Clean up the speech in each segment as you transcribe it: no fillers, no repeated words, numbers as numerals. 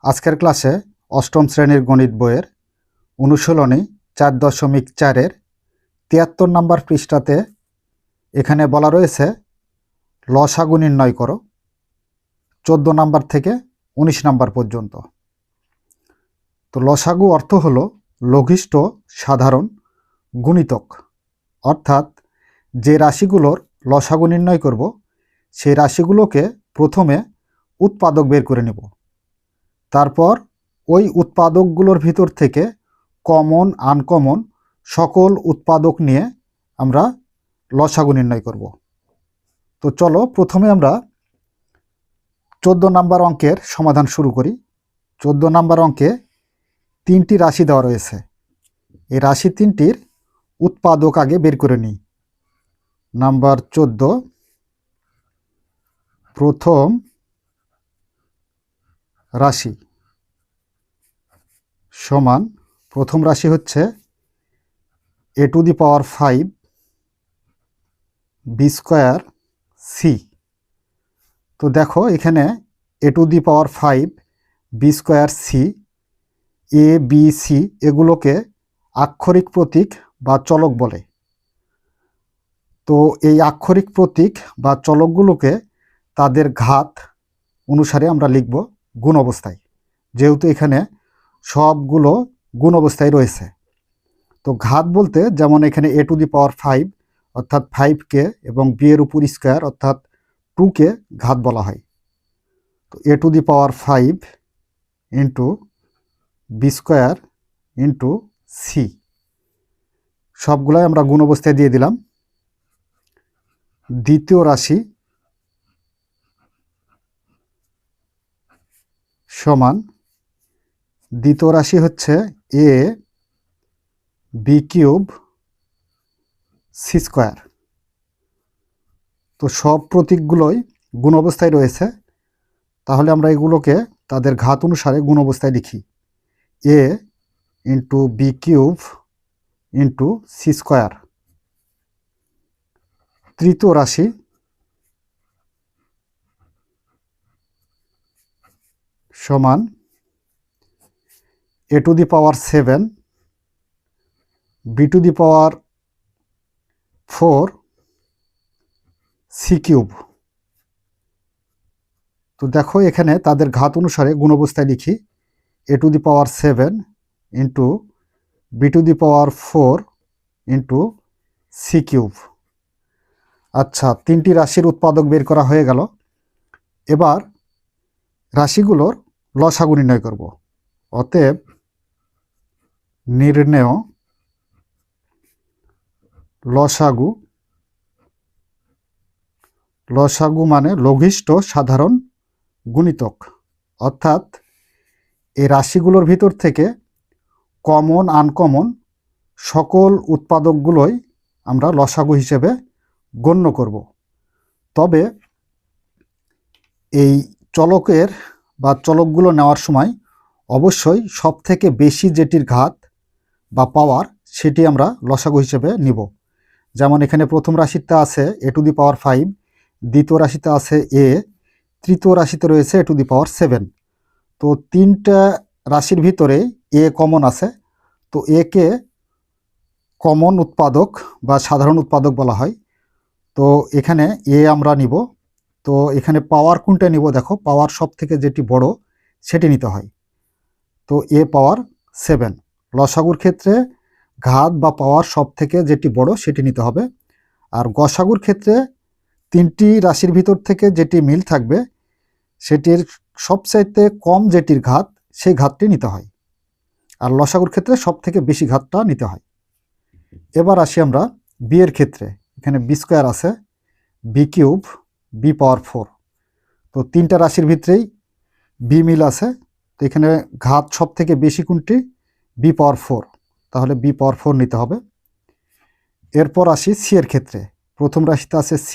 আজকের ক্লাসে অষ্টম শ্রেণীর গণিত বইয়ের অনুশীলনী 4.4-এর 73 নম্বর পৃষ্ঠাতে এখানে বলা রয়েছে লসাগু নির্ণয় করো 14 নম্বর থেকে 19 নম্বর পর্যন্ত। তো লসাগু অর্থ হলো লঘিষ্ঠ সাধারণ গুণিতক, অর্থাৎ যে রাশিগুলোর লসাগু নির্ণয় করব সেই রাশিগুলোকে প্রথমে উৎপাদক বের করে নেব, তারপর ওই উৎপাদকগুলোর ভিতর থেকে কমন আনকমন সকল উৎপাদক নিয়ে আমরা লসাগু নির্ণয় করব। তো চলো প্রথমে আমরা 14 নম্বর অঙ্কের সমাধান শুরু করি। 14 নম্বর অঙ্কে 3টি রাশি দেওয়া রয়েছে। এই রাশি 3টির উৎপাদক আগে বের করে নিই। নাম্বার 14, প্রথম রাশি সমান, প্রথম রাশি হচ্ছে a⁵ b²c। তো দেখো এখানে a⁵ b²c, a b c এগুলোকে আক্ষরিক প্রতীক বা চলক বলে। তো এই আক্ষরিক প্রতীক বা চলকগুলোকে তাদের ঘাত অনুসারে আমরা লিখব গুণ অবস্থায়, যেহেতু এখানে সবগুলো গুণ অবস্থায় রয়েছে। তো ঘাত বলতে যেমন এখানে a⁵ অর্থাৎ 5কে এবং b এর উপর স্কোয়ার অর্থাৎ 2কে ঘাত বলা হয়। তো a⁵ into b² into c সবগুলাই আমরা গুণ অবস্থায় দিয়ে দিলাম। দ্বিতীয় রাশি সমান, দ্বিতীয় রাশি হচ্ছে a b³ c²। তো সব প্রতীকগুলোই গুণ অবস্থায় রয়েছে, তাহলে আমরা এগুলোকে তাদের ঘাত অনুসারে গুণ অবস্থায় লিখি, a into b³ into c²। তৃতীয় রাশি সমান a⁵ b⁴ c³। তো দেখো এখানে তাদের ঘাত অনুসারে গুণ অবস্থায় লিখি a⁵ into b⁴ into c³। আচ্ছা, 3টি রাশির উৎপাদক বের করা হয়ে গেল। এবার রাশিগুলোর লসাগু নির্ণয় করব। অতএব নির্ণেয় লসাগু, লসাগু মানে লঘিষ্ঠ সাধারণ গুণিতক, অর্থাৎ এই রাশিগুলোর ভিতর থেকে কমন আনকমন সকল উৎপাদকগুলোই আমরা লসাগু হিসেবে গণ্য করব। তবে এই চলকের বা চলকগুলো নেওয়ার সময় অবশ্যই সবথেকে বেশি যেটির ঘাত বা পাওয়ার সেটি আমরা লসাগু হিসেবে নিব। যেমন এখানে প্রথম রাশিতে আছে a⁵, দ্বিতীয় রাশিতে আছে a, তৃতীয় রাশিতে রয়েছে a⁵। তো 3টা রাশির ভিতরে a কমন আছে, তো একে কমন উৎপাদক বা সাধারণ উৎপাদক বলা হয়। তো এখানে a আমরা নিব। তো এখানে পাওয়ার কোনটা নিব, দেখো পাওয়ার সব থেকে যেটি বড় সেটি নিতে হয়। তো a⁻7, লসাগুর ক্ষেত্রে ঘাত বা পাওয়ার সব থেকে যেটি বড় সেটি নিতে হবে। আর গসাগুর ক্ষেত্রে 3টি রাশির ভিতর থেকে যেটি মিল থাকবে সেটির সবচাইতে কম যেটির ঘাত সেই ঘাতটি নিতে হয়। আর লসাগুর ক্ষেত্রে সব থেকে বেশি ঘাতটা নিতে হয়। এবার আসি আমরা বি এর ক্ষেত্রে। এখানে b² আছে, b³ b⁴। তো 3টা রাশির ভিতরেই বি মিল আছে। তো এখানে ঘাত সব থেকে বেশি কোনটি, b⁴, তাহলে b⁴ নিতে হবে। এরপর আসি সি এর ক্ষেত্রে। প্রথম রাশিতে আছে c,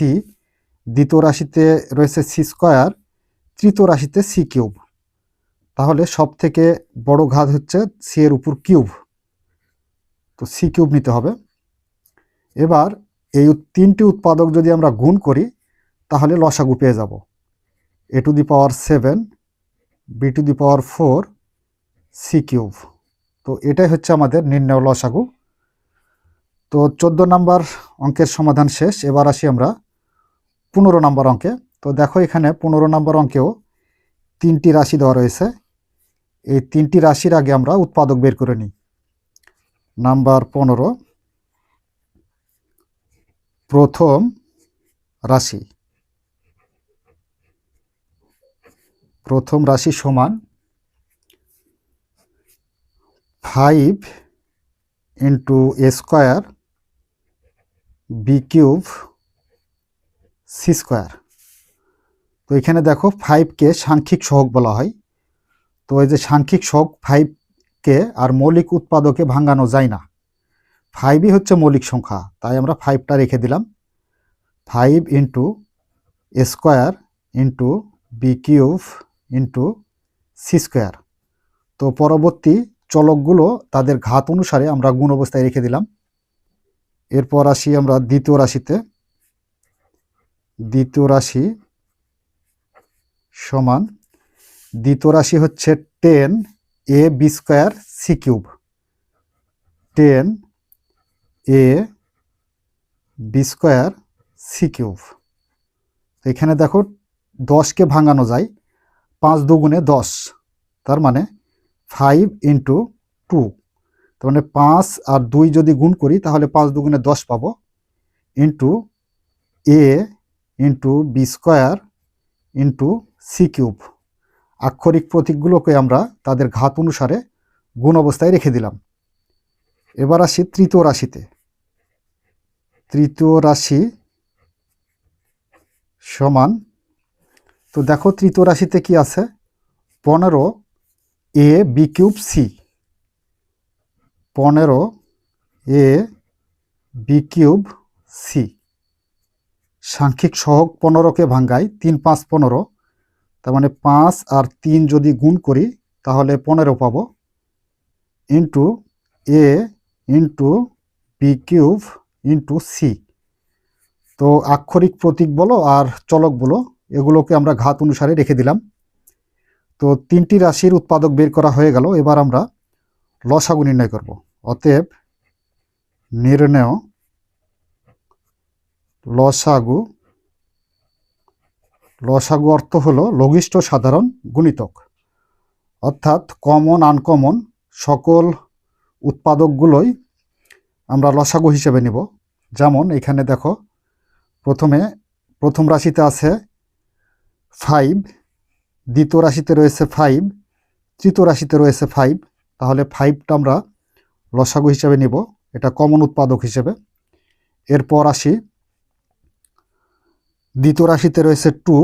দ্বিতীয় রাশিতে রয়েছে c², তৃতীয় রাশিতে c³। তাহলে সব থেকে বড় ঘাত হচ্ছে সি এর উপর কিউব, তো c³ নিতে হবে। এবার এই 3টি উৎপাদক যদি আমরা গুণ করি তাহলে লসাগু পেয়ে যাব। a⁵ b⁴ c³। তো এটাই হচ্ছে আমাদের নির্ণয় লসাগু। তো 14 নম্বর অঙ্কের সমাধান শেষ। এবার আসি আমরা 15 নম্বর অঙ্কে। তো দেখো এখানে 15 নম্বর অঙ্কেও 3টি রাশি দেওয়া রয়েছে। এই 3টি রাশির আগে আমরা উৎপাদক বের করে নিই। নাম্বার 15, প্রথম রাশি। প্রথম রাশি সমান 5 into a square b³ c²। তো এখানে দেখো 5কে সাংখ্যিক সহগ বলা হয়। তো এই যে সাংখ্যিক সহগ 5কে আর মৌলিক উৎপাদকে ভাঙানো যায় না। 5ই হচ্ছে মৌলিক সংখ্যা, তাই আমরা 5টা রেখে দিলাম। 5 into a square into b³ into c²। তো পরবর্তী চলকগুলো তাদের ঘাত অনুসারে আমরা গুণ অবস্থায় রেখে দিলাম। এরপর আসি আমরা দ্বিতীয় রাশিতে। দ্বিতীয় রাশি সমান, দ্বিতীয় রাশি হচ্ছে 10ab² c³। 10ab² c³। এখানে দেখো 10কে ভাঙানো যায়, 5 দুগুণে 10, তার মানে 5 ইন্টু 2। তার মানে 5 আর 2 যদি গুণ করি তাহলে 5 দুগুণে 10 পাবো, into a into b² into c³ আক্ষরিক প্রতীকগুলোকে আমরা তাদের ঘাত অনুসারে গুণ অবস্থায় রেখে দিলাম। এবার আসি তৃতীয় রাশিতে। তৃতীয় রাশি সমান, তো দেখো তৃতীয় রাশিতে কি আছে, 15ab³ c। 15ab³ c। সাংখ্যিক সহগ 15কে ভাঙ্গাই 3 5 15, তার মানে 5 আর 3 যদি গুণ করি তাহলে 15 পাবো, into a into b³ into c। তো আক্ষরিক প্রতীক বলো আর চলক বলো এগুলোকে আমরা ঘাত অনুসারে রেখে দিলাম। তো 3টি রাশির উৎপাদক বের করা হয়ে গেল। এবার আমরা লসাগু নির্ণয় করব। অতএব নির্ণয় লসাগু। লসাগু অর্থ হলো লঘিষ্ঠ সাধারণ গুণিতক, অর্থাৎ কমন আনকমন সকল উৎপাদকগুলোই আমরা লসাগু হিসেবে নিব। যেমন এখানে দেখো প্রথম রাশিতে আছে 5, দ্বিতীয় রাশিতে রয়েছে 5, তৃতীয় রাশিতে রয়েছে 5, তাহলে 5টা আমরা লসাগু হিসেবে নিব, এটা কমন উৎপাদক হিসেবে। এরপর আসি দ্বিতীয় রাশিতে রয়েছে 2,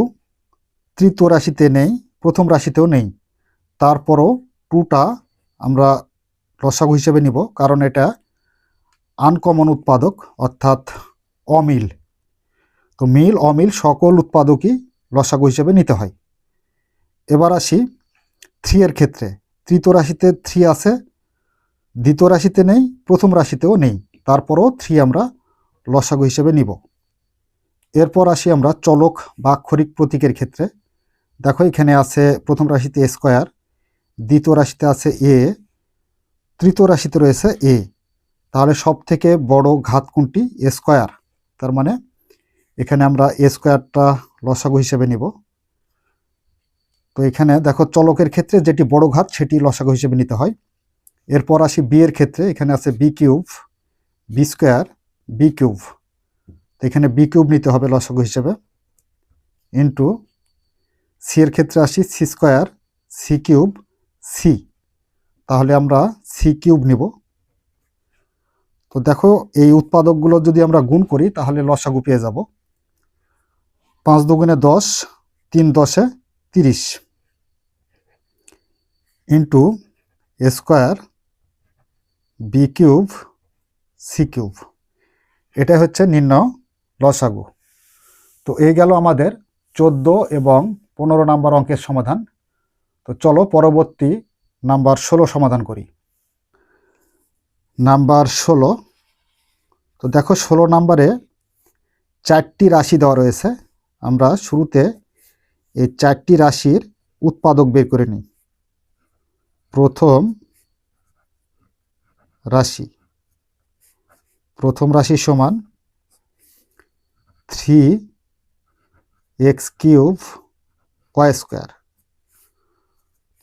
তৃতীয় রাশিতে নেই, প্রথম রাশিতেও নেই, তারপরও 2টা আমরা লসাগু হিসেবে নিব, কারণ এটা আনকমন উৎপাদক অর্থাৎ অমিল। তো মিল অমিল সকল উৎপাদকই লসাগু হিসেবে নিতে হয়। এবার আসি 3 এর ক্ষেত্রে। তৃতীয় রাশিতে 3 আছে, দ্বিতীয় রাশিতে নেই, প্রথম রাশিতেও নেই, তারপরও 3 আমরা লসাগু হিসেবে নিব। এরপর আসি আমরা চলক বা আক্ষরিক প্রতীকের ক্ষেত্রে। দেখো এখানে আছে প্রথম রাশিতে a², দ্বিতীয় রাশিতে আছে a, তৃতীয় রাশিতে রয়েছে a, তাহলে সব থেকে বড় ঘাত কোনটি? a²। তার মানে এখানে আমরা a²টা লসাগু হিসেবে নিব। তো এখানে দেখো চলকের ক্ষেত্রে যেটি বড় ঘাত সেটি লসাগু হিসেবে নিতে হয়। এরপর আসি b এর ক্ষেত্রে। এখানে আছে b³ b² b³, তো এখানে b³ নিতে হবে লসাগু হিসেবে, ইন্টু c এর ক্ষেত্রে আসি c² c³ c, তাহলে আমরা c³ নিব। তো দেখো এই উৎপাদকগুলো যদি আমরা গুণ করি তাহলে লসাগু পেয়ে যাব। 5 দুগুণে 10, 3 10 30, ইন্টু a² b³ c³, এটা হচ্ছে নির্ণয় লসাগু। তো এই গেল আমাদের 14 এবং 15 নম্বর অঙ্কের সমাধান। তো চলো পরবর্তী নাম্বার 16 সমাধান করি। নাম্বার 16। তো দেখো 16 নম্বরে 4টি রাশি দেওয়া রয়েছে। আমরা শুরুতে এই 4টি রাশির উৎপাদক বের করে নিই। প্রথম রাশি সমান 3x³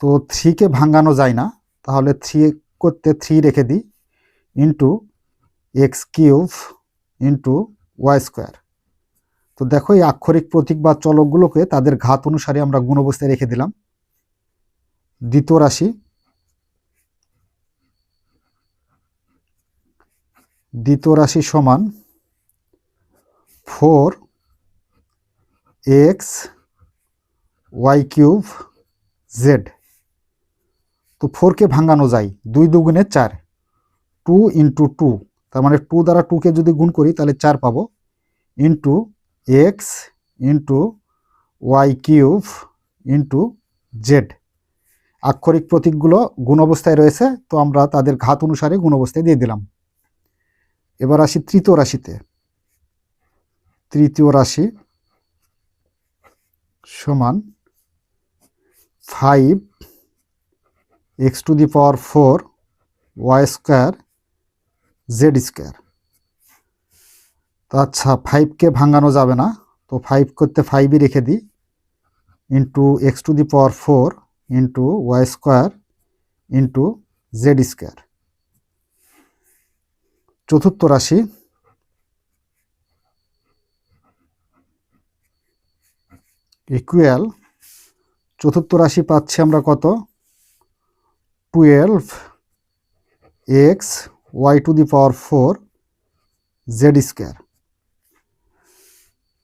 তো 3কে ভাঙানো যায় না, তাহলে 3 করতে 3 রেখে দিই, ইন্টু x³ ইন্টু y²। তো দেখো এই আক্ষরিক প্রতীক বা চলকগুলোকে তাদের ঘাত অনুসারে আমরা গুণ অবস্থায় রেখে দিলাম। দ্বিতীয় রাশি সমান 4xy³z। তো 4কে ভাঙানো যায়, 2 দুগুণে 4, 2 ইন্টু 2, তার মানে 2 দ্বারা 2কে যদি গুণ করি তাহলে 4 পাবো, into x into y³ into Z. আক্ষরিক প্রতীকগুলো গুণ অবস্থায় রয়েছে, তো আমরা তাদের ঘাত অনুসারে গুণ অবস্থায় দিয়ে দিলাম। এবার আসি তৃতীয় রাশি সমান 5x⁴ y²z²। তো আচ্ছা, 5কে ভাঙানো যাবে না, তো 5 করতে 5ই রেখে দিই, into x⁴ into y² into z²। চতুর্থ রাশি ইকুয়াল, চতুর্থ রাশি পাচ্ছি আমরা কত, 12xy⁴z²।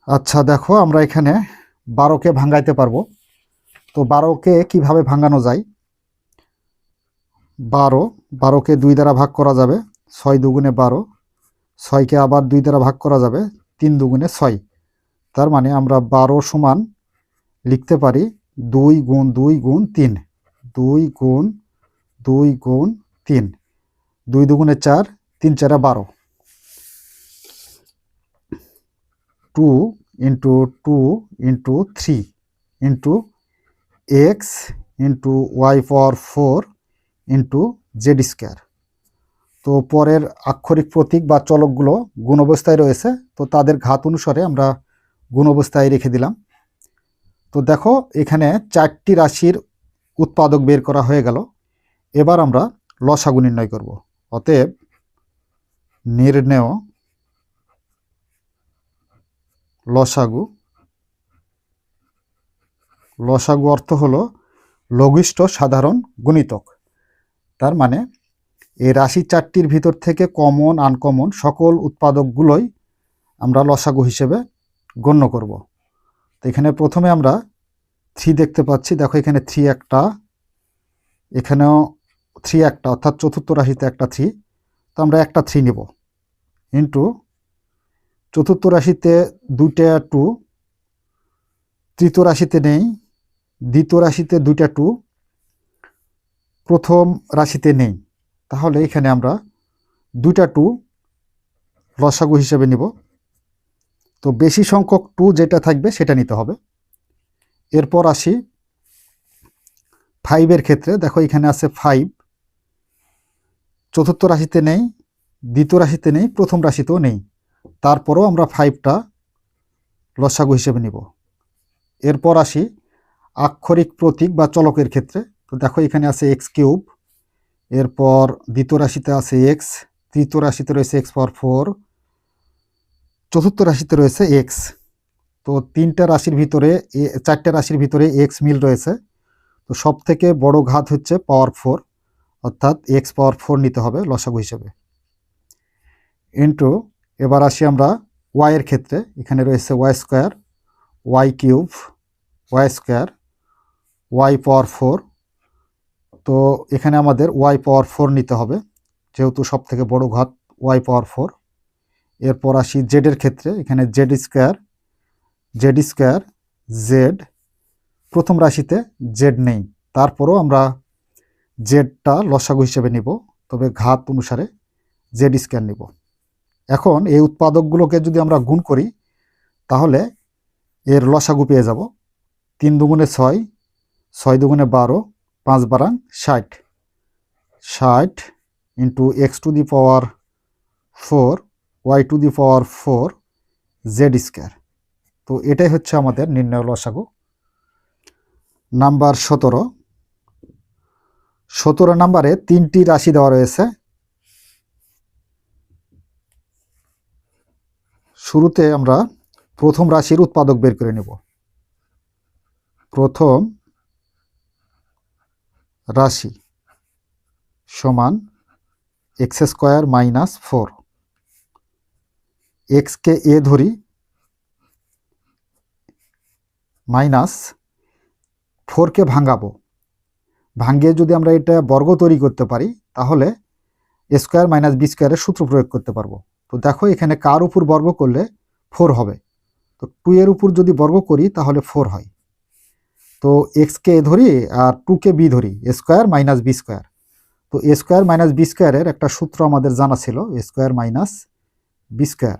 আচ্ছা দেখো, আমরা এখানে 12কে ভাঙাইতে পারবো। তো 12কে কিভাবে ভাঙানো যায়, 12কে 2 দ্বারা ভাগ করা যাবে, 6 দুগুণে 12, 6কে আবার 2 দ্বারা ভাগ করা যাবে, 3 দুগুণে 6। তার মানে আমরা 12 সমান লিখতে পারি 2 গুণ 2 গুণ 3, 2 গুণ 2 গুণ 3, 2 দুগুণে 4, 3 4 12, 2 into 2 into 3 into x into y⁴ into z²। তো পরের আক্ষরিক প্রতীক বা চলকগুলো গুণ অবস্থায় রয়েছে, তো তাদের ঘাত অনুসারে আমরা গুণ অবস্থায় রেখে দিলাম। তো দেখো এখানে 4টি রাশির উৎপাদক বের করা হয়ে গেল। এবার আমরা লসাগু নির্ণয় করব। অতএব নির্ণেয় লসাগু অর্থ হলো লঘিষ্ঠ সাধারণ গুণিতক। তার মানে এই রাশি 4টির ভিতর থেকে কমন আনকমন সকল উৎপাদকগুলোই আমরা লসাগু হিসেবে গণ্য করব। তো এখানে প্রথমে আমরা 3 দেখতে পাচ্ছি, দেখো এখানে 3 একটা, এখানেও 3 একটা, অর্থাৎ চতুর্থ রাশিতে একটা 3, তো আমরা একটা 3 নেব, ইন্টু চতুর্থ রাশিতে 2টা 2, তৃতীয় রাশিতে নেই, দ্বিতীয় রাশিতে 2টা 2, প্রথম রাশিতে নেই, তাহলে এখানে আমরা 2টা 2 লসাগু হিসেবে নিব। তো বেশি সংখ্যক 2 যেটা থাকবে সেটা নিতে হবে। এরপর আসি 5-এর ক্ষেত্রে, দেখো এখানে আছে 5, চতুর্থ রাশিতে নেই, দ্বিতীয় রাশিতে নেই, প্রথম রাশিতেও নেই, তারপরেও আমরা 5টা লসাগু হিসেবে নিব। এরপর আসি আক্ষরিক প্রতীক বা চলকের ক্ষেত্রে, তো দেখো এখানে আছে x³, এরপর দ্বিতীয় রাশিতে আছে x, তৃতীয় রাশিতে রয়েছে x⁴, চতুর্থ রাশিতে রয়েছে x। তো 4টা রাশির ভিতরে x মিল রয়েছে, তো সব থেকে বড় ঘাত হচ্ছে পাওয়ার 4, অর্থাৎ x⁴ নিতে হবে লসাগু হিসেবে, ইন্টু এবার আসি আমরা y-এর ক্ষেত্রে, এখানে রয়েছে y², y³ y², y⁴, তো এখানে আমাদের y⁴ নিতে হবে, যেহেতু সব থেকে বড় ঘাত y⁴। এরপর আসি জেডের ক্ষেত্রে, এখানে z², z, প্রথম রাশিতে জেড নেই, তারপরও আমরা জেডটা লসাগু হিসেবে নিব, তবে ঘাত অনুসারে z² নিব। এখন এই উৎপাদকগুলোকে যদি আমরা গুণ করি তাহলে এর লসাগু পেয়ে যাব। 3 দুগুণে 6, 6 দুগুণে 12, 5 বারাং 60, 60 into x to the power 4 y to the power 4 z square. তো এটাই হচ্ছে আমাদের নির্ণয় লসাগু। নাম্বার 17, 17 নাম্বারে 3টি রাশি দেওয়া রয়েছে। শুরুতে আমরা প্রথম রাশির উৎপাদক বের করে নেব। প্রথম রাশি সমান এক্স স্কোয়ার মাইনাস 4, এক্সকে এ ধরি, মাইনাস 4কে ভাঙাবো। ভাঙিয়ে যদি আমরা এটা বর্গ তৈরি করতে পারি তাহলে এ স্কোয়ার মাইনাস বি স্কোয়ারের সূত্র প্রয়োগ করতে পারবো। তো দেখো এখানে কার উপর বর্গ করলে 4 হবে, তো 2 এর উপর যদি বর্গ করি তাহলে 4 হয়। তো এক্সকে এ ধরি আর 2কে বি ধরি, এ স্কোয়ার মাইনাস বি স্কোয়ার। তো এ স্কোয়ার মাইনাস বি স্কোয়ারের একটা সূত্র আমাদের জানা ছিল, এ স্কোয়ার মাইনাস বি স্কোয়ার।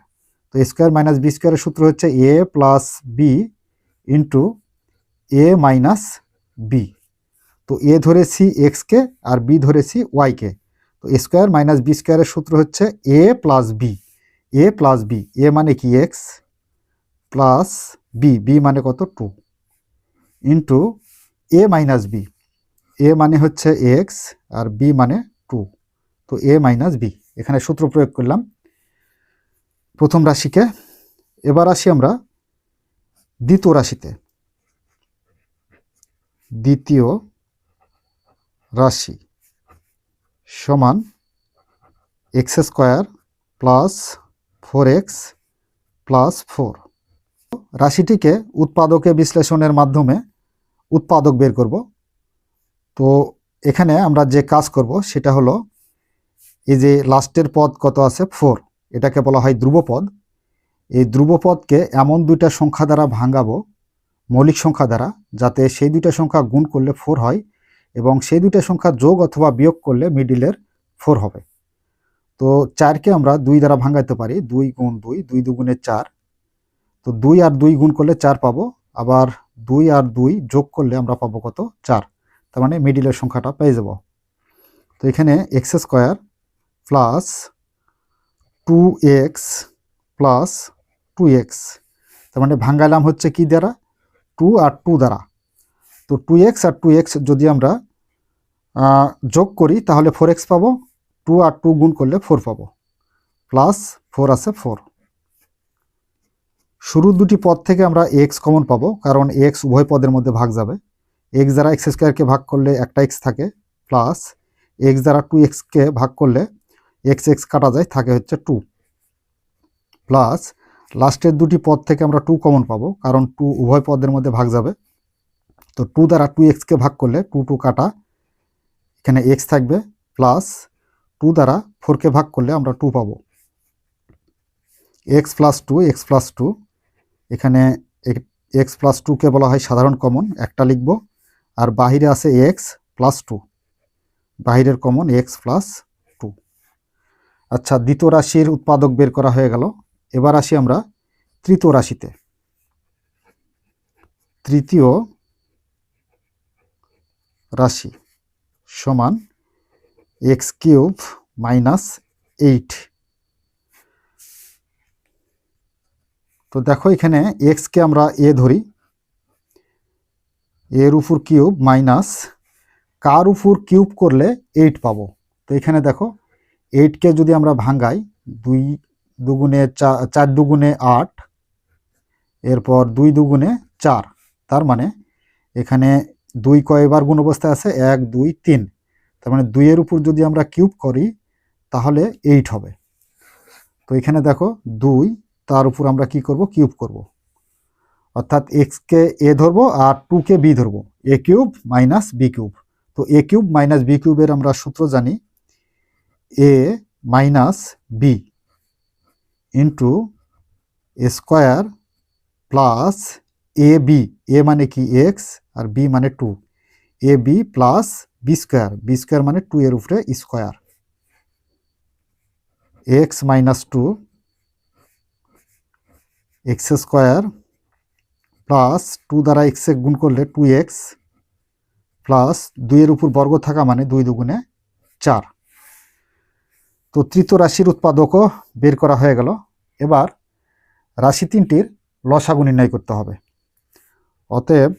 তো এ স্কোয়ার মাইনাস বি স্কোয়ারের সূত্র হচ্ছে এ plus B into A minus B. তো এ ধরেছি এক্সকে আর বি ধরেছি ওয়াইকে। তো এ স্কোয়ার মাইনাস বি স্কোয়ারের সূত্র হচ্ছে এ plus B, A plus B, A মানে কি এক্স প্লাস বি, বি মানে কত 2 into A minus B, A মানে হচ্ছে এক্স আর বি মানে 2, তো এ মাইনাস বি। এখানে সূত্র প্রয়োগ করলাম প্রথম রাশিকে। এবার আসি আমরা দ্বিতীয় রাশিতে। দ্বিতীয় রাশি সমান x square plus 4x plus 4। রাশিটিকে উৎপাদকে বিশ্লেষণের মাধ্যমে উৎপাদক বের করব। তো এখানে আমরা যে কাজ করব সেটা হলো, এই যে লাস্টের পদ কত আছে 4, এটাকে বলা হয় ধ্রুবপদ। এই ধ্রুবপদকে এমন দুইটা সংখ্যা দ্বারা ভাঙাবো, মৌলিক সংখ্যা দ্বারা, যাতে সেই দুইটা সংখ্যা গুণ করলে 4 হয় এবং সেই দুইটা সংখ্যা যোগ অথবা বিয়োগ করলে মিডিলের 4 হবে। তো 4কে আমরা 2 দ্বারা ভাঙাইতে পারি, 2 গুণ 2, 2 দুগুণে 4। তো 2 আর 2 গুণ করলে 4 পাবো, আবার 2 আর 2 যোগ করলে আমরা পাবো কত 4, তার মানে মিডিলের সংখ্যাটা পেয়ে যাব। তো এখানে x square plus 2x plus 2x, তার মানে ভাঙাইলাম হচ্ছে কি দ্বারা 2 আর 2 দ্বারা। তো 2x আর 2x যদি আমরা যোগ করি তাহলে 4x পাবো, 2 আর 2 গুণ করলে 4 পাবো, প্লাস 4 আছে 4। শুরুর দুটি পদ থেকে আমরা এক্স কমন পাবো, কারণ এক্স উভয় পদের মধ্যে ভাগ যাবে। এক্স দ্বারা এক্স স্কোয়ারকে ভাগ করলে একটা এক্স থাকে, প্লাস এক্স দ্বারা 2xকে ভাগ করলে এক্স এক্স কাটা যায়, থাকে হচ্ছে 2, প্লাস লাস্টের দুটি পদ থেকে আমরা 2 কমন পাবো, কারণ 2 উভয় পদের মধ্যে ভাগ যাবে। তো 2 দ্বারা 2xকে ভাগ করলে 2 2 কাটা, এখানে এক্স থাকবে, প্লাস 2 দ্বারা 4কে ভাগ করলে আমরা 2 পাবো, এক্স প্লাস 2, এক্স প্লাস 2। এখানে এক্স প্লাস 2কে বলা হয় সাধারণ কমন, একটা লিখব, আর বাহিরে আছে এক্স প্লাস 2, বাহিরের কমন এক্স প্লাস 2। আচ্ছা, দ্বিতীয় রাশির উৎপাদক বের করা হয়ে গেল। এবার আসি আমরা তৃতীয় রাশিতে। তৃতীয় রাশি সমান এক্স কিউব মাইনাস 8। তো দেখো এখানে এক্সকে আমরা এ ধরি, এর উপর কিউব মাইনাস কার উপর কিউব করলে 8 পাবো। তো এখানে দেখো 8কে যদি আমরা ভাঙাই, 2 দুগুণে 4 দুগুণে 8, এরপর 2 দুগুণে 4, তার মানে এখানে 2 কয়বার গুণ অবস্থায় আছে 1 2 3, তার মানে 2 এর উপর যদি আমরা কিউব করি তাহলে 8 হবে। তো এখানে দেখো 2, তার উপর আমরা কি করব কিউব করব, অর্থাৎ এক্সকে এ ধরবো আর 2কে বি ধরবো, A cube minus B cube. তো এ কিউব মাইনাস বি কিউবের আমরা সূত্র জানি, A minus B into square plus A B, A মানে কি এক্স আর বি মানে 2, A B plus B square, B square মানে 2 এর উপরে square, X minus 2 X square plus 2 দ্বারা এক্স গুণ করলে 2x প্লাস 2 এর উপর বর্গ থাকা মানে 2 দুগুণে 4। তো তৃতীয় রাশির উৎপাদকও বের করা হয়ে গেল। এবার রাশি তিনটির লসাগু নির্ণয় করতে হবে। অতএব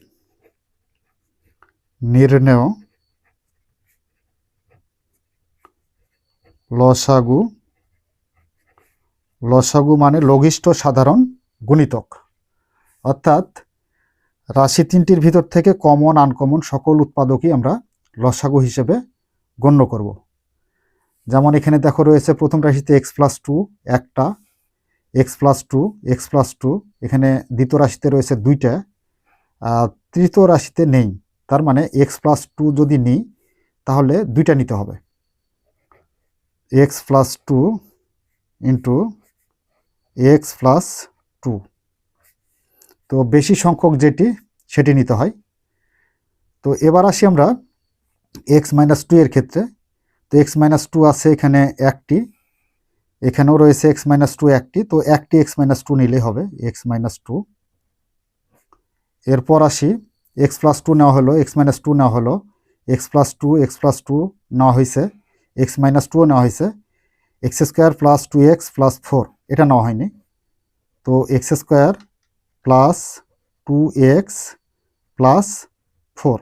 নির্ণেয় লসাগু, লসাগু মানে লঘিষ্ঠ সাধারণ গুণিতক, অর্থাৎ রাশি তিনটির ভিতর থেকে কমন আনকমন সকল উৎপাদকই আমরা লসাগু হিসেবে গণ্য করব। যেমন এখানে দেখো রয়েছে প্রথম রাশিতে x+2 একটা, x+2, x+2, এখানে দ্বিতীয় রাশিতে রয়েছে 2টা, তৃতীয় রাশিতে নেই। তার মানে x+2 যদি নিই তাহলে 2টা নিতে হবে, x+2 ইন্টু x+2। তো বেশি সংখ্যক যেটি সেটি নিতে হয়। তো এবার আসি আমরা x-2 এর ক্ষেত্রে। তো x-2 আছে এখানে একটি, এখানেও রয়েছে x-2 একটি, তো একটি x-2 নিলেই হবে x-2। এরপর আসি x+2 নেওয়া হলো, x-2 নেওয়া হলো, x+2 নেওয়া হয়েছে, x-2 নেওয়া হয়েছে, x² + 2x + 4 এটা নেওয়া হয়নি। তো x² + 2x + 4।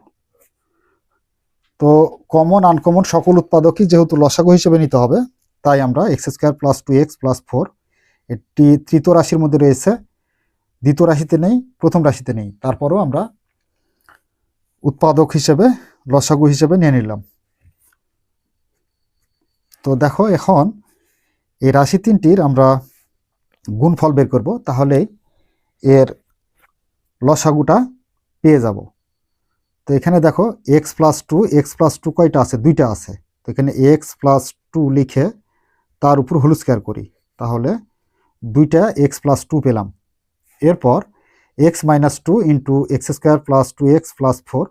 তো কমন আনকমন সকল উৎপাদকই যেহেতু লসাগু হিসেবে নিতে হবে, তাই আমরা x² + 2x + 4 এটি তৃতীয় রাশির মধ্যে রয়েছে, দ্বিতীয় রাশিতে নেই, প্রথম রাশিতে নেই, তারপরও আমরা উৎপাদক হিসেবে লসাগু হিসেবে নিয়ে নিলাম। তো দেখো এখন এই রাশি তিনটির আমরা গুণফল বের করব, তাহলেই এর লসাগুটা পেয়ে যাব। তো এখানে দেখো x+2 কয়টা আছে? 2টা আছে। তো এখানে x+2 লিখে তার উপর হোল স্কয়ার করি, তাহলে 2টা x+2 পেলাম। এরপর x-2 ইন্টু x² + 2x + 4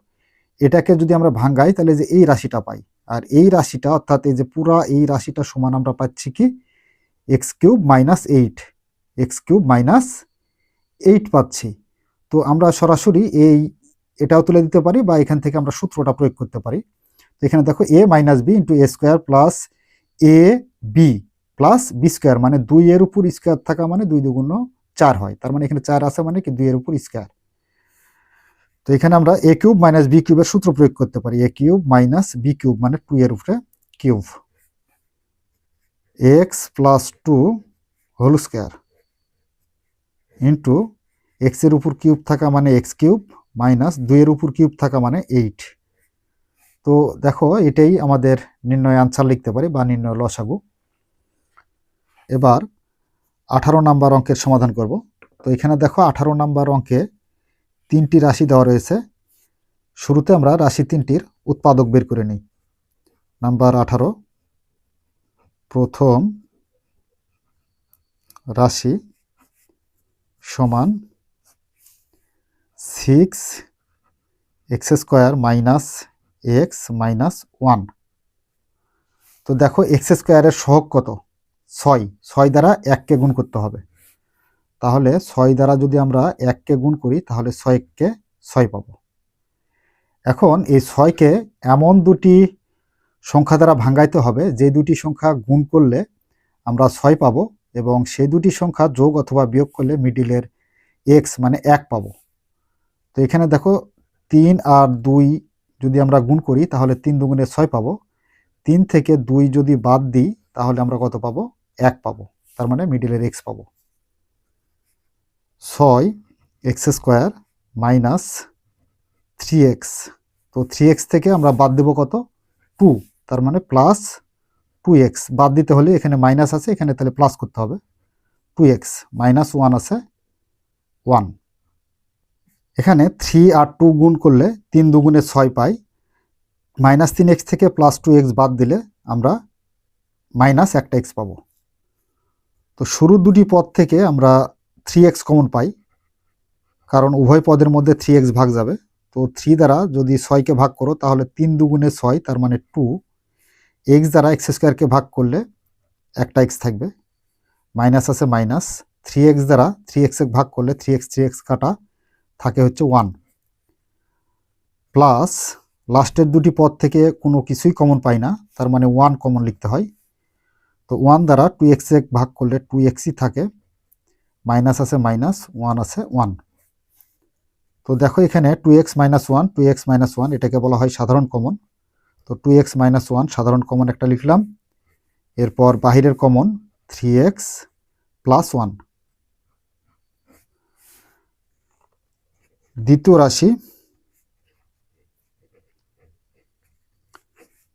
এটাকে যদি আমরা ভাঙ্গাই তাহলে যে এই রাশিটা পাই, আর এই রাশিটা অর্থাৎ এই যে পুরা এই রাশিটা সমান আমরা পাচ্ছি কি x³ - 8, x³ - 8 পাচ্ছি। তো আমরা সরাসরি এটাও তুলে দিতে পারি বা এখান থেকে আমরা সূত্রটা প্রয়োগ করতে পারি। তো এখানে দেখো a - b into a² plus ab plus b² মানে 2 এর উপর স্কয়ার থাকা মানে 2 দুগুণ 4 হয়, তার মানে এখানে 4 আছে মানে কি 2 এর উপর স্কয়ার। তো এখানে আমরা a³ - b³ এর সূত্র প্রয়োগ করতে পারি, a³ - b³ মানে 2 এর উপরে cube, x+2 whole square into x এর উপর কিউব থাকা মানে x³ মাইনাস 2 এর উপর কিউব থাকা মানে 8। তো দেখো এটাই আমাদের নির্ণয় আনসার লিখতে পারি বা নির্ণয় লসাগু। এবার 18 নাম্বার অঙ্কের সমাধান করব। তো এখানে দেখো 18 নাম্বার অঙ্কে 3টি রাশি দেওয়া রয়েছে। শুরুতে আমরা রাশি 3টির উৎপাদক বের করে নিই। নাম্বার 18, প্রথম রাশি সমান 6x² - x - 1। তো দেখো x² এর সহগ কত? 6, 6 দ্বারা 1কে গুণ করতে হবে। তাহলে 6 দ্বারা যদি আমরা 1কে গুণ করি তাহলে 6কে 6 পাবো। এখন এই 6কে এমন দুটি সংখ্যা দ্বারা ভাঙাইতে হবে যে দুটি সংখ্যা গুণ করলে আমরা 6 পাবো এবং সেই দুটি সংখ্যা যোগ অথবা বিয়োগ করলে মিডিলের x মানে 1 পাবো। তো এখানে দেখো 3 আর 2 যদি আমরা গুণ করি তাহলে 3 দুগুণে 6 পাবো। 3 থেকে 2 যদি বাদ দিই তাহলে আমরা কত পাবো? 1 পাবো, তার মানে মিডিলের x পাবো। 6x² মাইনাস 3x, তো 3x থেকে আমরা বাদ দেব কত? 2, তার মানে প্লাস 2x। বাদ দিতে হলে এখানে মাইনাস আছে, এখানে তাহলে প্লাস করতে হবে। 2x মাইনাস 1 আছে 1। এখানে 3 আর 2 গুণ করলে 3 দুগুণে 6 পাই। মাইনাস 3x থেকে প্লাস 2x বাদ দিলে আমরা মাইনাস একটা x পাবো। তো শুরুর দুটি পদ থেকে আমরা 3x কমন পাই, কারণ উভয় পদের মধ্যে 3x ভাগ যাবে। তো 3 দ্বারা যদি 6কে ভাগ করো তাহলে 3 দুগুণে 6, তার মানে 2। x দ্বারা x² ভাগ করলে একটা x থাকবে, মাইনাস আছে মাইনাস। 3x দ্বারা 3x ভাগ করলে 3x কাটা থাকে হচ্ছে 1, প্লাস লাস্টের দুটি পদ থেকে কোনো কিছুই কমন পাই না, তার মানে 1 কমন লিখতে হয়। তো 1 দ্বারা 2x ভাগ করলে 2xই থাকে, মাইনাস আছে মাইনাস, 1 আছে 1। তো দেখো এখানে 2x মাইনাস 1, 2x মাইনাস 1 এটাকে বলা হয় সাধারণ কমন। তো 2x মাইনাস 1 সাধারণ কমন একটা লিখলাম। এরপর বাহিরের কমন 3x প্লাস 1।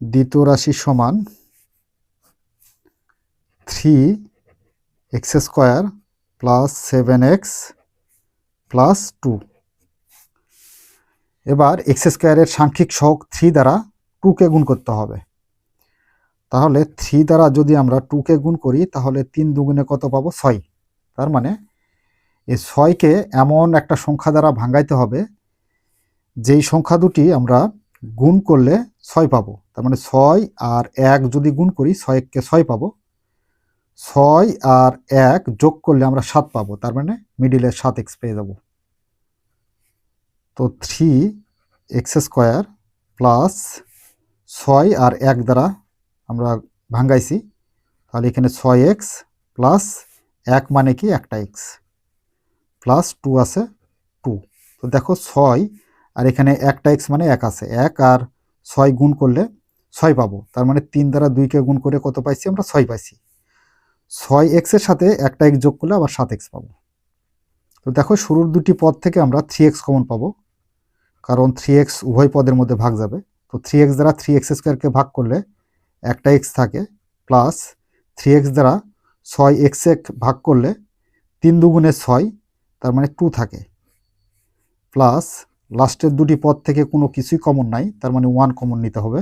দ্বিতীয় রাশি সমান 3x square plus 7x plus 2। এবার এক্স স্কোয়ারের সাংখ্যিক সহগ 3 দ্বারা 2কে গুণ করতে হবে। তাহলে 3 দ্বারা যদি আমরা 2কে গুণ করি তাহলে 3 দুগুণে কত পাবো? 6। তার মানে এই 6কে এমন একটা সংখ্যা দ্বারা ভাঙাইতে হবে যেই সংখ্যা দুটি আমরা গুণ করলে 6 পাবো। তার মানে 6 আর 1 যদি গুণ করি 6কে 6 পাবো, 6 আর 1 যোগ করলে আমরা 7 পাবো, তার মানে মিডিলে 7x পেয়ে যাব। তো 3x স্কোয়ার প্লাস 6 আর 1 দ্বারা আমরা ভাঙ্গাইছি, তাহলে এখানে 6x প্লাস 1 মানে কি একটা x প্লাস 2 আছে 2। তো দেখো 6 আর এখানে একটা x মানে 1 আছে, 1 আর 6 গুণ করলে 6 পাবো, তার মানে 3 দ্বারা 2কে গুণ করে কত পাইছি আমরা? 6 পাইছি। 6x এর সাথে একটা x যোগ করলে আবার 7x পাবো। তো দেখো শুরুর দুটি পদ থেকে আমরা 3x কমন পাবো, কারণ 3x উভয় পদের মধ্যে ভাগ যাবে। তো 3x দ্বারা 3x স্কোয়ারকে ভাগ করলে একটা x থাকে, প্লাস 3x দ্বারা 6x ভাগ করলে 3 দুগুণে 6, তার মানে 2 থাকে, প্লাস লাস্টের দুটি পদ থেকে কোনো কিছুই কমন নাই, তার মানে 1 কমন নিতে হবে।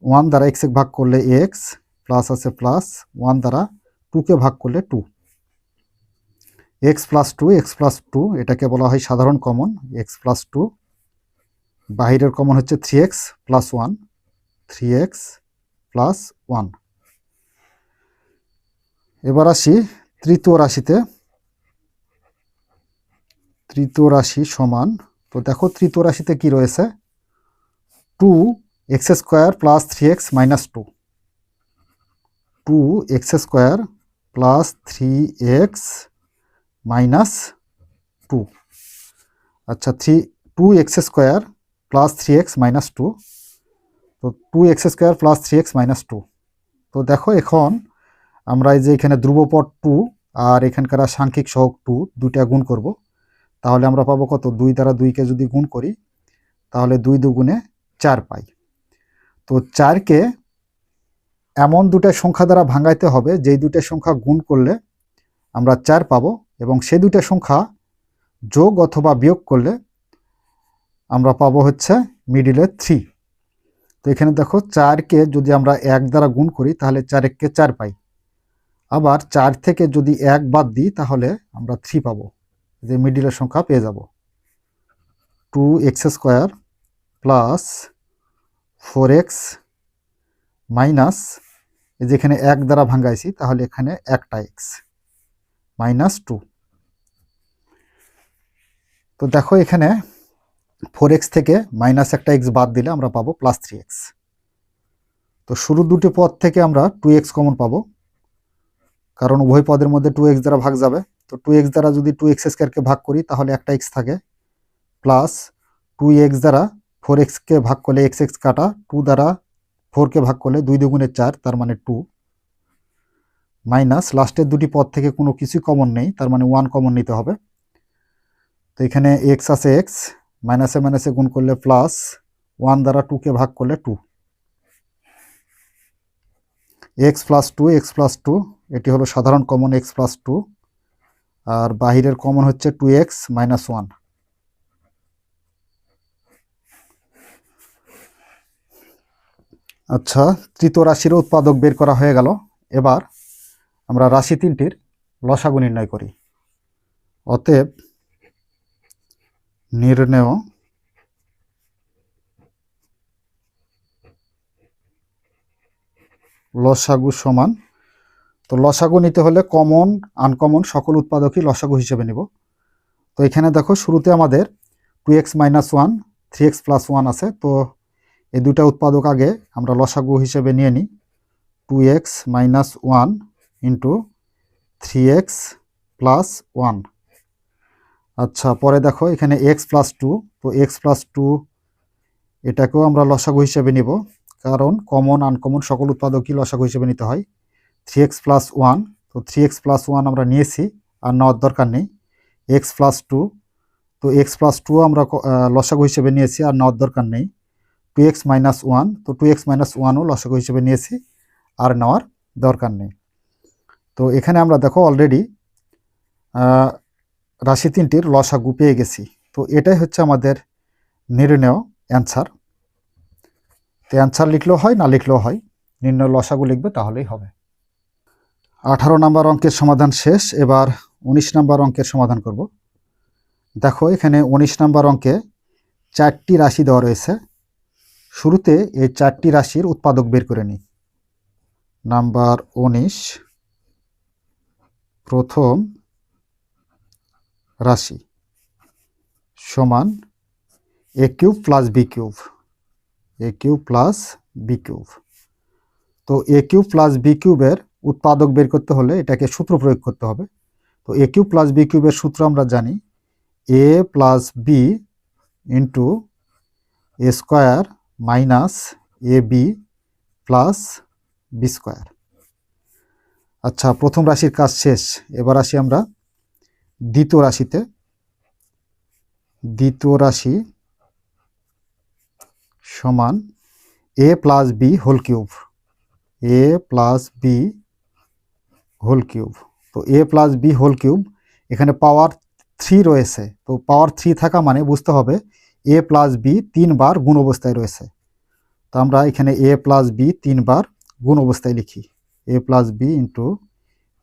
1 দ্বারা x ভাগ করলে x, প্লাস আছে প্লাস, 1 দ্বারা 2কে ভাগ করলে 2, x প্লাস 2 এটাকে বলা হয় সাধারণ কমন, x প্লাস 2। বাহিরের কমন হচ্ছে 3x প্লাস 1, 3x প্লাস 1। এবার আসি তৃতীয় রাশিতে। তৃতীয় রাশি সমান, তো দেখো তৃতীয় রাশিতে কি রয়েছে? 2x square plus 3x minus 2, 2x square plus 3x minus 2। আচ্ছা, 2x square plus 3x minus 2, তো 2x square plus 3x minus 2। তো দেখো এখন আমরা এই যে এখানে ধ্রুবপদ 2 আর এখানকার সাংখ্যিক সহগ 2 দুইটা গুণ করব, তাহলে আমরা পাবো কত? 2 দ্বারা 2কে যদি গুণ করি তাহলে 2 দুগুণে 4 পাই। তো 4কে এমন দুটা সংখ্যা দ্বারা ভাঙাইতে হবে যেই দুটা সংখ্যা গুণ করলে আমরা 4 পাবো, এবং সেই দুটা সংখ্যা যোগ অথবা বিয়োগ করলে আমরা পাবো হচ্ছে মিডিলে 3। তো এখানে দেখো 4কে যদি আমরা 1 দ্বারা গুণ করি তাহলে 4 4 পাই, আবার 4 থেকে যদি 1 বাদ দিই তাহলে আমরা 3 পাবো, যে মিডিলের সংখ্যা পেয়ে যাব। 2x square plus 4x minus, যেখানে 1 দ্বারা ভাঙাইছি তাহলে এখানে একটা x মাইনাস 2। তো দেখো এখানে 4x থেকে মাইনাস একটা x বাদ দিলে আমরা পাবো প্লাস 3x। তো শুরুর দুটি পদ থেকে আমরা 2x কমন পাবো, কারণ উভয় পদের মধ্যে 2x দ্বারা ভাগ যাবে। তো 2x দ্বারা যদি 2x স্কোয়ারকে ভাগ করি তাহলে একটা x থাকে, প্লাস 2x দ্বারা 4xকে ভাগ করলে x কাটা, 2 দ্বারা 4কে ভাগ করলে 2 দুগুণে 4, তার মানে 2, মাইনাস লাস্টের দুটি পদ থেকে কোনো কিছুই কমন নেই, তার মানে 1 কমন নিতে হবে। তো এখানে x আছে, x মাইনাসে মাইনাসে গুণ করলে প্লাস, 1 দ্বারা 2কে ভাগ করলে 2, x প্লাস 2, এটি হলো সাধারণ কমন x প্লাস 2, আর বাহিরের কমন হচ্ছে 2x মাইনাস 1। আচ্ছা, তৃতীয় রাশির উৎপাদক বের করা হয়ে গেল। এবার আমরা রাশি তিনটির লসাগু নির্ণয় করি। অতএব নির্ণেয় লসাগু সমান, তো লসাগু নিতে হলে কমন আনকমন সকল উৎপাদকই লসাগু হিসেবে নেব। তো এখানে দেখো শুরুতে আমাদের 2x মাইনাস 1, 3x প্লাস 1 আছে, তো এই দুটা উৎপাদক আগে আমরা লসাগু হিসেবে নিয়ে নিই। 2x minus 1 into 3x plus 1। আচ্ছা, পরে দেখো এখানে x প্লাস 2, তো x প্লাস 2 এটাকেও আমরা লসাগু হিসেবে নিব, কারণ কমন আনকমন সকল উৎপাদকই লসাগু হিসেবে নিতে হয়। 3x প্লাস 1, তো 3x প্লাস 1 আমরা নিয়েছি, আর নেওয়ার দরকার নেই। x প্লাস 2, তো x প্লাস 2 আমরা লসাগু হিসেবে নিয়েছি, আর নেওয়ার দরকার নেই। 2x মাইনাস 1, তো 2x মাইনাস 1ও লসাগু হিসেবে নিয়েছি, আর নেওয়ার দরকার নেই। তো এখানে আমরা দেখো অলরেডি রাশি তিনটির লসাগু পেয়ে গেছি। তো এটাই হচ্ছে আমাদের নির্ণয় অ্যান্সার। তো অ্যান্সার লিখলেও হয়, না লিখলেও হয়, নির্ণয় লসাগু লিখবে তাহলেই হবে। 18 নম্বর অঙ্কের সমাধান শেষ। এবার 19 নম্বর অঙ্কের সমাধান করব। দেখো এখানে 19 নম্বর অঙ্কে 4টি রাশি দেওয়া রয়েছে। শুরুতে এই 4টি রাশির উৎপাদক বের করে নিই। নাম্বার 19, প্রথম রাশি সমান a cube plus b cube, a cube plus b cube. তো a কিউব প্লাস b কিউবের উৎপাদক বের করতে হলে এটাকে সূত্র প্রয়োগ করতে হবে। তো a কিউব প্লাস b কিউবের সূত্র আমরা জানি, a plus b into a square minus a B plus B square. আচ্ছা, প্রথম রাশির কাজ শেষ। এবার আসি আমরা দ্বিতীয় রাশিতে। দ্বিতীয় রাশি সমান a plus b whole cube, a plus b whole cube. তো a plus b whole cube, এখানে পাওয়ার 3 রয়েছে। তো পাওয়ার 3 থাকা মানে বুঝতে হবে a প্লাস বি 3 বার গুণ অবস্থায় রয়েছে। তো আমরা এখানে a প্লাস বি 3 বার গুণ অবস্থায় লিখি, a plus B into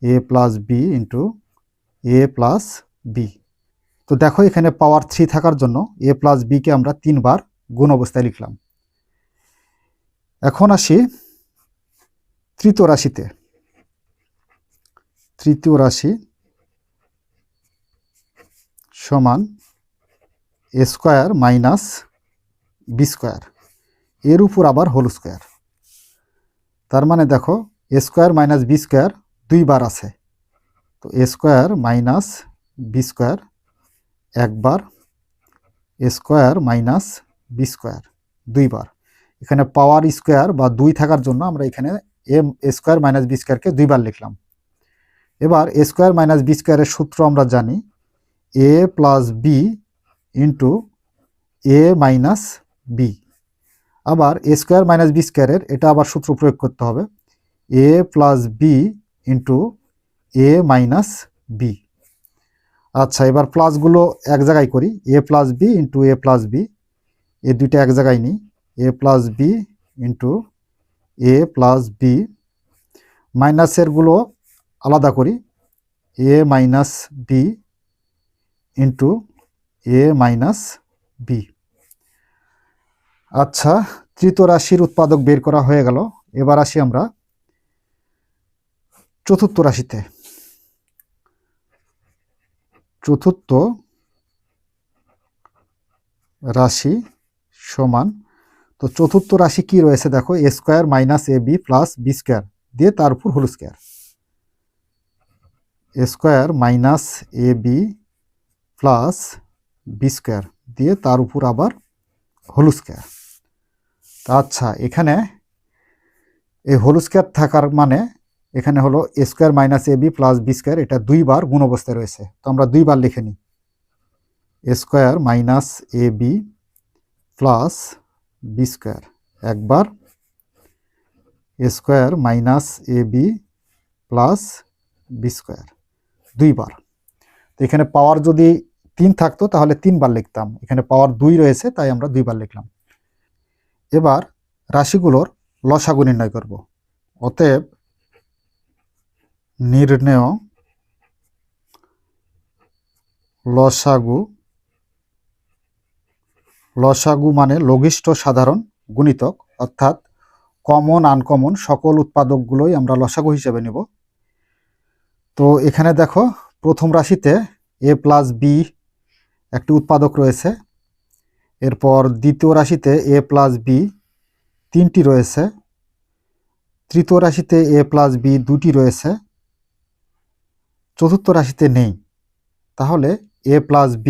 a plus B into a plus b. তো দেখো এখানে পাওয়ার 3 থাকার জন্য a প্লাস বিকে আমরা 3 বার গুণ অবস্থায় লিখলাম। এখন আসি তৃতীয় রাশিতে। তৃতীয় রাশি সমান a square minus b square, এর উপর আবার হোল স্কোয়ার। তার মানে দেখো a square minus b square 2 বার আছে। তো a square minus b square একবার, a square minus b square 2 বার। এখানে পাওয়ার স্কোয়ার বা 2 থাকার জন্য আমরা এখানে a স্কোয়ার মাইনাস বি স্কোয়ারকে 2 বার লিখলাম। এবার a স্কোয়ার মাইনাস বি স্কোয়ারের সূত্র আমরা জানি, a plus B into A minus B. আবার a স্কোয়ার মাইনাস বি স্কোয়ারের এটা আবার সূত্র প্রয়োগ করতে হবে, a plus B into A minus B. আচ্ছা, এবার প্লাসগুলো এক জায়গায় করি, a plus B into A plus B, এই দুইটা এক জায়গায় নিই, a plus B into A plus B. মাইনাসেরগুলো আলাদা করি, A minus B into A minus B. আচ্ছা, তৃতীয় রাশির উৎপাদক বের করা হয়ে গেল। এবার আসি আমরা চতুর্থ রাশিতে। চতুর্থ রাশি সমান, তো চতুর্থ রাশি কি রয়েছে দেখো, a square minus a B plus B square দিয়ে তার উপর whole square, a square minus a B plus B square দিয়ে তার উপর আবার হোল স্কোয়ার। আচ্ছা, এখানে এই হোল স্কোয়ার থাকার মানে এখানে হলো a square minus a B plus B square, এটা 2 বার গুণ অবস্থায় রয়েছে। তো আমরা 2 বার লিখে নিই, a square minus a B plus B square একবার, a square minus a B plus B square 2 বার। তো এখানে পাওয়ার যদি 3 থাকতো তাহলে 3 বার লিখতাম, এখানে পাওয়ার 2 রয়েছে তাই আমরা 2 বার লিখলাম। এবার রাশিগুলোর লসাগু নির্ণয় করব। অতএব নির্ণেয় লসাগু, লসাগু মানে লঘিষ্ঠ সাধারণ গুণিতক, অর্থাৎ কমন আনকমন সকল উৎপাদকগুলোই আমরা লসাগু হিসেবে নেব। তো এখানে দেখো প্রথম রাশিতে a প্লাস বি একটি উৎপাদক রয়েছে। এরপর দ্বিতীয় রাশিতে a প্লাস বি 3টি রয়েছে, তৃতীয় রাশিতে a প্লাস b 2টি রয়েছে, চতুর্থ রাশিতে নেই, তাহলে a প্লাস b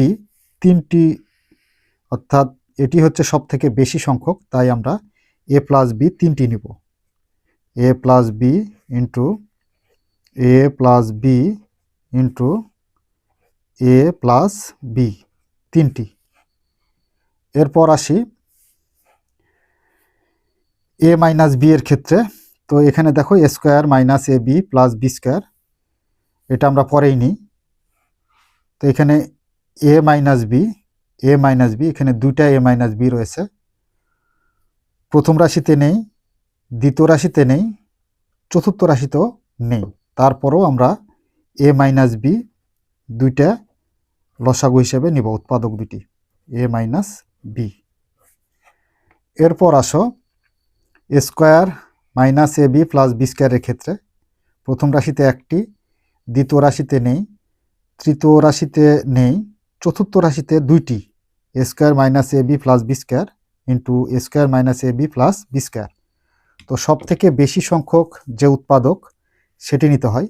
3টি, অর্থাৎ এটি হচ্ছে সব থেকে বেশি সংখ্যক, তাই আমরা a প্লাস b 3টি নিব। a plus b into a plus b into a plus b 3টি। এরপর আসি a মাইনাস b এর ক্ষেত্রে। তো এখানে দেখো a square minus ab plus b square, এটা আমরা পরেই নিই। তো এখানে a মাইনাস b এখানে 2টা a মাইনাস b রয়েছে, প্রথম রাশিতে নেই, দ্বিতীয় রাশিতে নেই, চতুর্থ রাশিতেও নেই, তারপরও আমরা a মাইনাস b 2টা লসাগু হিসেবে নিব, উৎপাদক দুটি a মাইনাস b। এরপর আসো a square minus ab plus b স্কোয়ারের ক্ষেত্রে। প্রথম রাশিতে একটি, দ্বিতীয় রাশিতে নেই, তৃতীয় রাশিতে নেই, চতুর্থ রাশিতে 2টি a square minus ab plus b square into a square minus ab plus b square. তো সব থেকে বেশি সংখ্যক যে উৎপাদক সেটি নিতে হয়।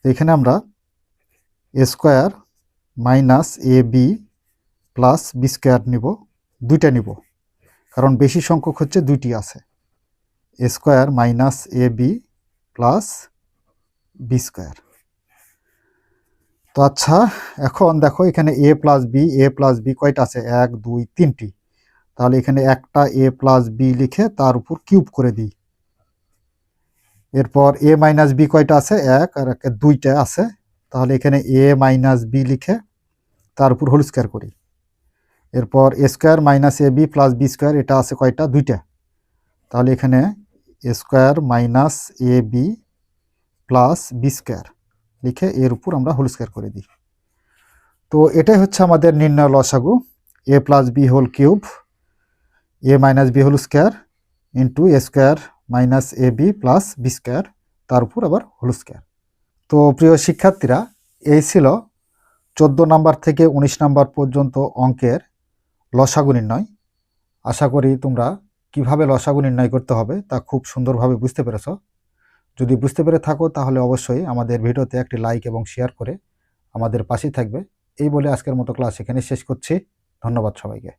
এখানে আমরা a square minus ab plus b square নিব, 2টা নিব, কারণ বেশি সংখ্যক হচ্ছে 2টি আছে, a square minus ab plus b square. তো আচ্ছা, এখন দেখো এখানে a প্লাস b কয়টা আছে, 1 2 3টি, তাহলে এখানে একটা a প্লাস b লিখে তার উপর কিউব করে দিই। এরপর a মাইনাস b কয়টা আছে, 1 আর 2টা আছে, তাহলে এখানে a মাইনাস b লিখে তার উপর হোল স্কোয়ার করি। এরপর a square minus ab plus b square, এটা আছে কয়টা, 2টা, তাহলে এখানে a square minus ab plus b square লিখে এর উপর আমরা হোল স্কোয়ার করে দিই। তো এটাই হচ্ছে আমাদের নির্ণয় লসাগু, a plus b whole cube a minus b whole square into a square minus ab plus b square, তার উপর আবার হোল স্কোয়ার। তো প্রিয় শিক্ষার্থীরা, এই ছিল 14 নাম্বার থেকে 19 নাম্বার পর্যন্ত অঙ্কের লসাগু নির্ণয়। আশা করি তোমরা কিভাবে লসাগু নির্ণয় করতে হবে তা খুব সুন্দরভাবে বুঝতে পেরেছ। যদি বুঝতে পেরে থাকো তাহলে অবশ্যই আমাদের ভিডিওতে একটি লাইক এবং শেয়ার করে আমাদের পাশেই থাকবে। এই বলে আজকের মতো ক্লাস এখানে শেষ করছি। ধন্যবাদ সবাইকে।